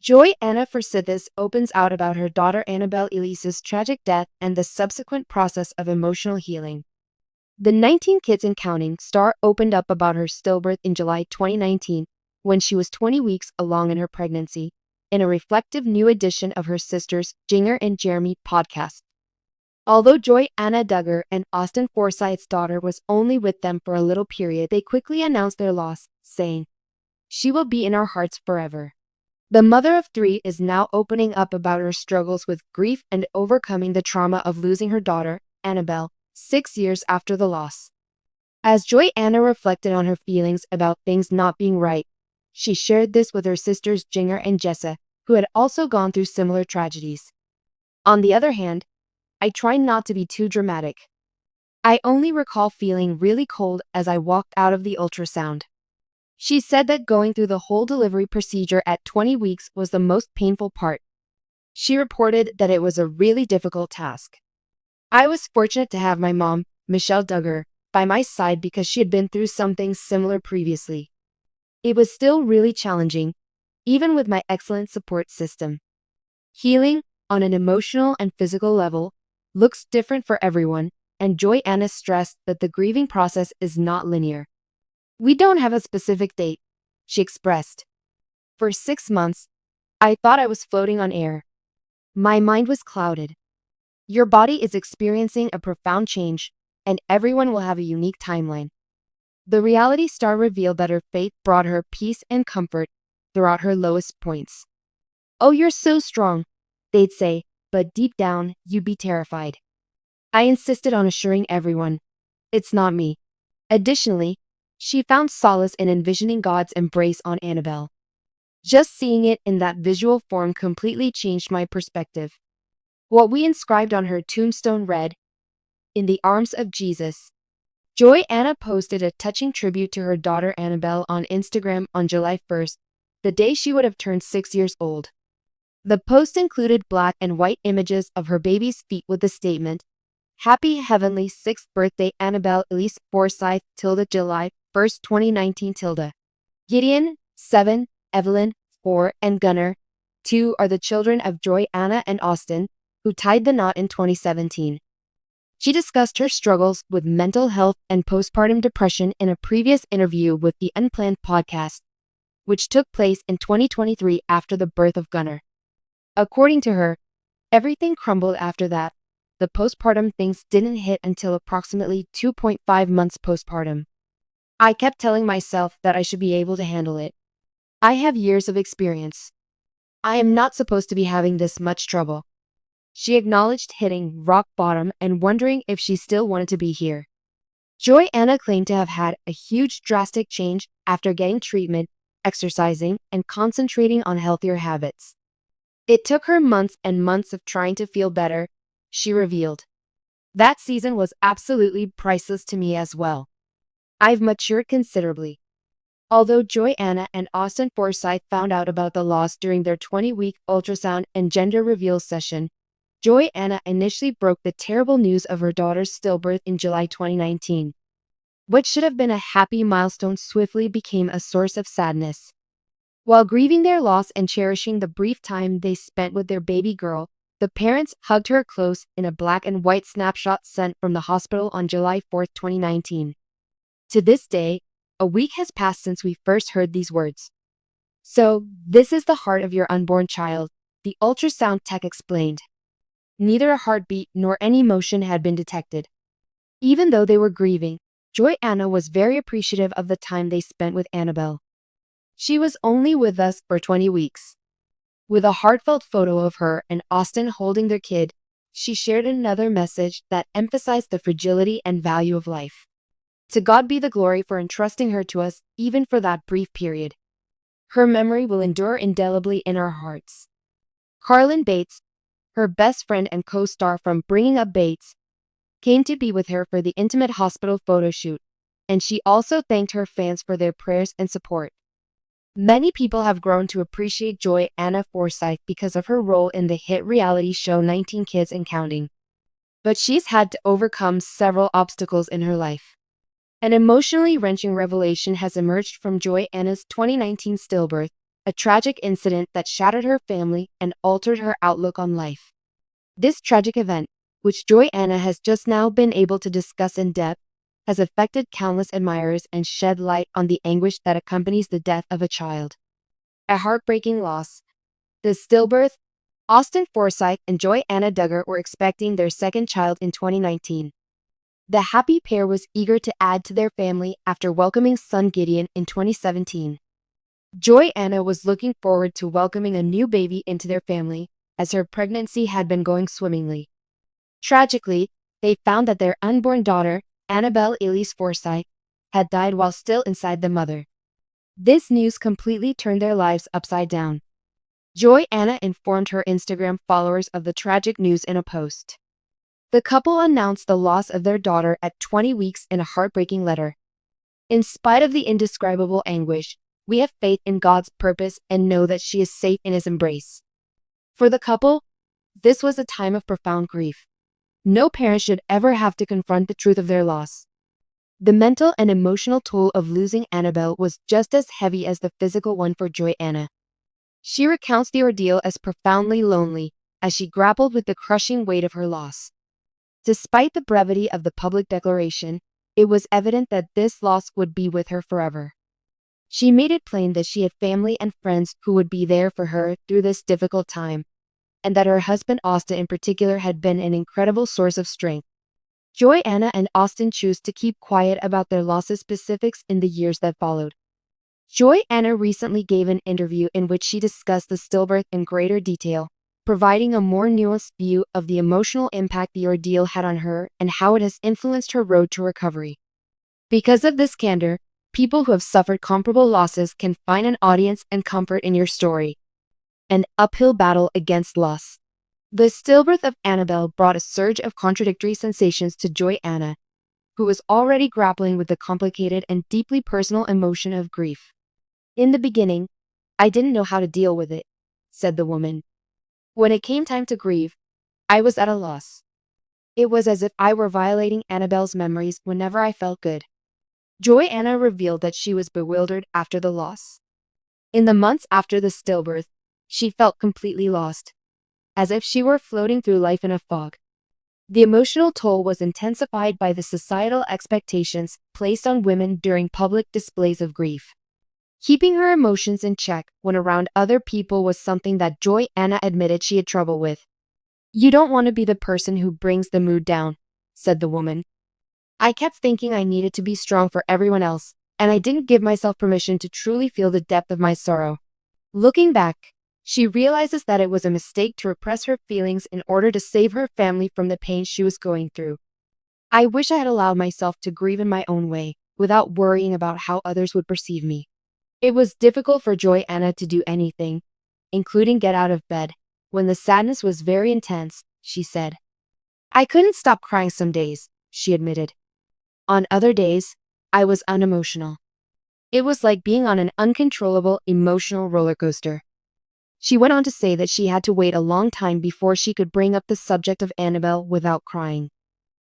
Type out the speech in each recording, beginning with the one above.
Johanna Forsyth opens out about her daughter Annabelle Elise's tragic death and the subsequent process of emotional healing. The 19 Kids and Counting star opened up about her stillbirth in July 2019, when she was 20 weeks along in her pregnancy, in a reflective new edition of her sisters Jinger and Jeremy podcast. Although Johanna Duggar and Austin Forsyth's daughter was only with them for a little period, they quickly announced their loss, saying, "She will be in our hearts forever." The mother of three is now opening up about her struggles with grief and overcoming the trauma of losing her daughter, Annabelle, 6 years after the loss. As Johanna reflected on her feelings about things not being right, she shared this with her sisters Jinger and Jessa, who had also gone through similar tragedies. On the other hand, I try not to be too dramatic. I only recall feeling really cold as I walked out of the ultrasound. She said that going through the whole delivery procedure at 20 weeks was the most painful part. She reported that it was a really difficult task. I was fortunate to have my mom, Michelle Duggar, by my side because she had been through something similar previously. It was still really challenging, even with my excellent support system. Healing, on an emotional and physical level, looks different for everyone, and Johanna stressed that the grieving process is not linear. "We don't have a specific date," she expressed. "For 6 months, I thought I was floating on air. My mind was clouded. Your body is experiencing a profound change, and everyone will have a unique timeline." The reality star revealed that her faith brought her peace and comfort throughout her lowest points. "Oh, you're so strong," they'd say, but deep down, you'd be terrified. I insisted on assuring everyone, "It's not me." Additionally, she found solace in envisioning God's embrace on Annabelle. "Just seeing it in that visual form completely changed my perspective." What we inscribed on her tombstone read, "In the arms of Jesus." Johanna posted a touching tribute to her daughter Annabelle on Instagram on July 1st, the day she would have turned 6 years old. The post included black and white images of her baby's feet with the statement, "Happy Heavenly 6th Birthday Annabelle Elise Forsyth, July 1st, 2019 . Gideon, 7, Evelyn, 4, and Gunnar, 2 are the children of Johanna and Austin, who tied the knot in 2017. She discussed her struggles with mental health and postpartum depression in a previous interview with the Unplanned podcast, which took place in 2023 after the birth of Gunnar. According to her, everything crumbled after that. The postpartum things didn't hit until approximately 2.5 months postpartum. "I kept telling myself that I should be able to handle it. I have years of experience. I am not supposed to be having this much trouble." She acknowledged hitting rock bottom and wondering if she still wanted to be here. Johanna claimed to have had a huge drastic change after getting treatment, exercising, and concentrating on healthier habits. "It took her months and months of trying to feel better," she revealed. "That season was absolutely priceless to me as well. I've matured considerably." Although Johanna and Austin Forsyth found out about the loss during their 20-week ultrasound and gender reveal session, Johanna initially broke the terrible news of her daughter's stillbirth in July 2019. What should have been a happy milestone swiftly became a source of sadness. While grieving their loss and cherishing the brief time they spent with their baby girl, the parents hugged her close in a black and white snapshot sent from the hospital on July 4, 2019. To this day, a week has passed since we first heard these words. "So, this is the heart of your unborn child," the ultrasound tech explained. Neither a heartbeat nor any motion had been detected. Even though they were grieving, Johanna was very appreciative of the time they spent with Annabelle. "She was only with us for 20 weeks. With a heartfelt photo of her and Austin holding their kid, she shared another message that emphasized the fragility and value of life. To God be the glory for entrusting her to us, even for that brief period. Her memory will endure indelibly in our hearts." Carlin Bates, her best friend and co-star from Bringing Up Bates, came to be with her for the intimate hospital photo shoot, and she also thanked her fans for their prayers and support. Many people have grown to appreciate Johanna Forsyth because of her role in the hit reality show 19 Kids and Counting. But she's had to overcome several obstacles in her life. An emotionally wrenching revelation has emerged from Johanna's 2019 stillbirth, a tragic incident that shattered her family and altered her outlook on life. This tragic event, which Johannah has just now been able to discuss in depth, has affected countless admirers and shed light on the anguish that accompanies the death of a child. A heartbreaking loss. The stillbirth. Austin Forsyth and Johannah Duggar were expecting their second child in 2019. The happy pair was eager to add to their family after welcoming son Gideon in 2017. Johannah was looking forward to welcoming a new baby into their family, as her pregnancy had been going swimmingly. Tragically, they found that their unborn daughter, Annabelle Elise Forsyth, had died while still inside the mother. This news completely turned their lives upside down. Johannah informed her Instagram followers of the tragic news in a post. The couple announced the loss of their daughter at 20 weeks in a heartbreaking letter. In spite of the indescribable anguish, we have faith in God's purpose and know that she is safe in His embrace. For the couple, this was a time of profound grief. No parent should ever have to confront the truth of their loss. The mental and emotional toll of losing Annabelle was just as heavy as the physical one for Johannah. She recounts the ordeal as profoundly lonely, as she grappled with the crushing weight of her loss. Despite the brevity of the public declaration, it was evident that this loss would be with her forever. She made it plain that she had family and friends who would be there for her through this difficult time, and that her husband Austin in particular had been an incredible source of strength. Johannah and Austin chose to keep quiet about their losses specifics in the years that followed. Johannah recently gave an interview in which she discussed the stillbirth in greater detail, providing a more nuanced view of the emotional impact the ordeal had on her and how it has influenced her road to recovery. Because of this candor, people who have suffered comparable losses can find an audience and comfort in your story. An uphill battle against loss. The stillbirth of Annabelle brought a surge of contradictory sensations to Johannah, who was already grappling with the complicated and deeply personal emotion of grief. In the beginning, I didn't know how to deal with it, said the woman. When it came time to grieve, I was at a loss. It was as if I were violating Annabelle's memories whenever I felt good. Johannah revealed that she was bewildered after the loss. In the months after the stillbirth, she felt completely lost, as if she were floating through life in a fog. The emotional toll was intensified by the societal expectations placed on women during public displays of grief. Keeping her emotions in check when around other people was something that Johannah admitted she had trouble with. You don't want to be the person who brings the mood down, said the woman. I kept thinking I needed to be strong for everyone else, and I didn't give myself permission to truly feel the depth of my sorrow. Looking back, she realizes that it was a mistake to repress her feelings in order to save her family from the pain she was going through. I wish I had allowed myself to grieve in my own way, without worrying about how others would perceive me. It was difficult for Johannah to do anything, including get out of bed, when the sadness was very intense, she said. I couldn't stop crying some days, she admitted. On other days, I was unemotional. It was like being on an uncontrollable emotional roller coaster. She went on to say that she had to wait a long time before she could bring up the subject of Annabelle without crying.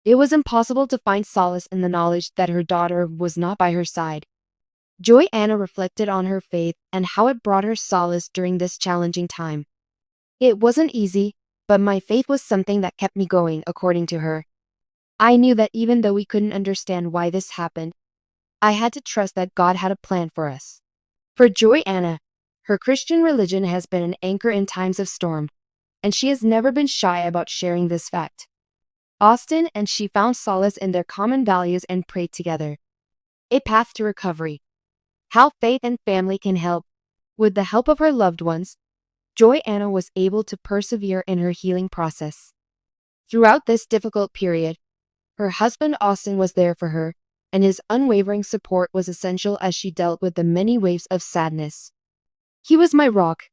It was impossible to find solace in the knowledge that her daughter was not by her side. Johannah reflected on her faith and how it brought her solace during this challenging time. It wasn't easy, but my faith was something that kept me going, according to her. I knew that even though we couldn't understand why this happened, I had to trust that God had a plan for us. For Johannah, her Christian religion has been an anchor in times of storm, and she has never been shy about sharing this fact. Austin and she found solace in their common values and prayed together. A path to recovery. How faith and family can help. With the help of her loved ones, Johannah was able to persevere in her healing process. Throughout this difficult period, her husband Austin was there for her, and his unwavering support was essential as she dealt with the many waves of sadness. He was my rock,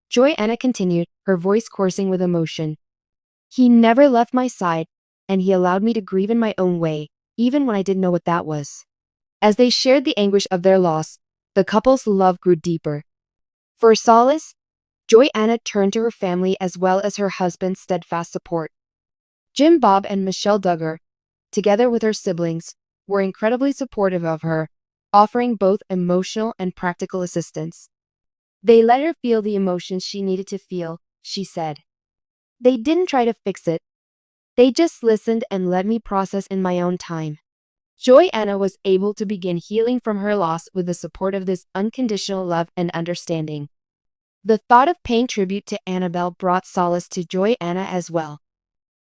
Johannah continued, her voice coursing with emotion. He never left my side, and he allowed me to grieve in my own way, even when I didn't know what that was. As they shared the anguish of their loss, the couple's love grew deeper. For solace, Johannah turned to her family as well as her husband's steadfast support. Jim Bob and Michelle Duggar, together with her siblings, were incredibly supportive of her, offering both emotional and practical assistance. They let her feel the emotions she needed to feel, she said. They didn't try to fix it. They just listened and let me process in my own time. Johannah was able to begin healing from her loss with the support of this unconditional love and understanding. The thought of paying tribute to Annabelle brought solace to Johannah as well.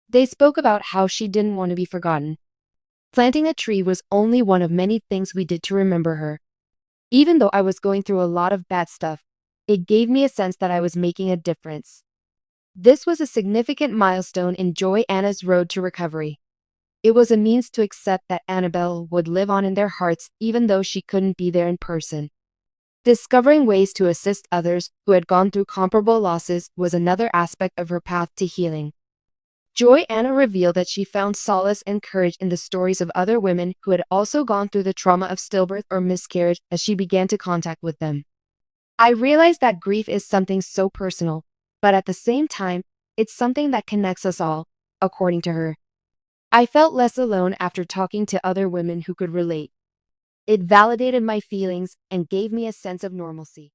They spoke about how she didn't want to be forgotten. Planting a tree was only one of many things we did to remember her. Even though I was going through a lot of bad stuff, it gave me a sense that I was making a difference. This was a significant milestone in Johannah's road to recovery. It was a means to accept that Annabelle would live on in their hearts even though she couldn't be there in person. Discovering ways to assist others who had gone through comparable losses was another aspect of her path to healing. Johannah revealed that she found solace and courage in the stories of other women who had also gone through the trauma of stillbirth or miscarriage as she began to contact with them. I realized that grief is something so personal, but at the same time, it's something that connects us all, according to her. I felt less alone after talking to other women who could relate. It validated my feelings and gave me a sense of normalcy.